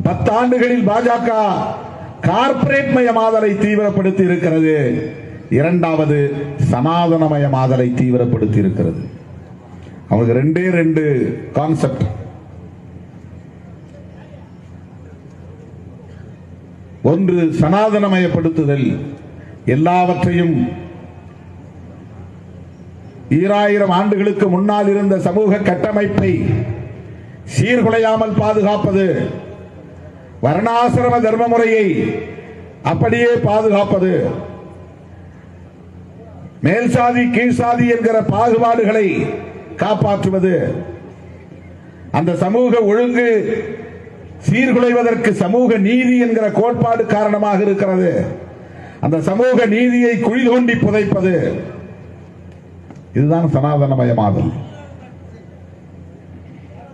10 ஆண்டுகளில் பாஜக கார்ப்பரேட் மயமாதலை தீவிரப்படுத்தி இருக்கிறது. இரண்டாவது சனாதனமயமாதலை தீவிரப்படுத்தி இருக்கிறது. அவங்களுக்கு ரெண்டு கான்செப்ட். ஒன்று சனாதனமயப்படுத்துதல், எல்லாவற்றையும் 2000 ஆண்டுகளுக்கு முன்னால் இருந்த சமூக கட்டமைப்பை சீர்குலையாமல் பாதுகாப்பது, வர்ணாசிரம தர்ம முறையை அப்படியே பாதுகாப்பது, மேல் சாதி கீழ் சாதி என்கிற பாகுபாடுகளை காப்பாற்றுவது, அந்த சமூக ஒழுங்கு சீர்குலைவதற்கு சமூக நீதி என்கிற கோட்பாடு காரணமாக இருக்கிறது. அந்த சமூக நீதியை குழி தோண்டி புதைப்பது, இதுதான் சனாதனமயமாதல்.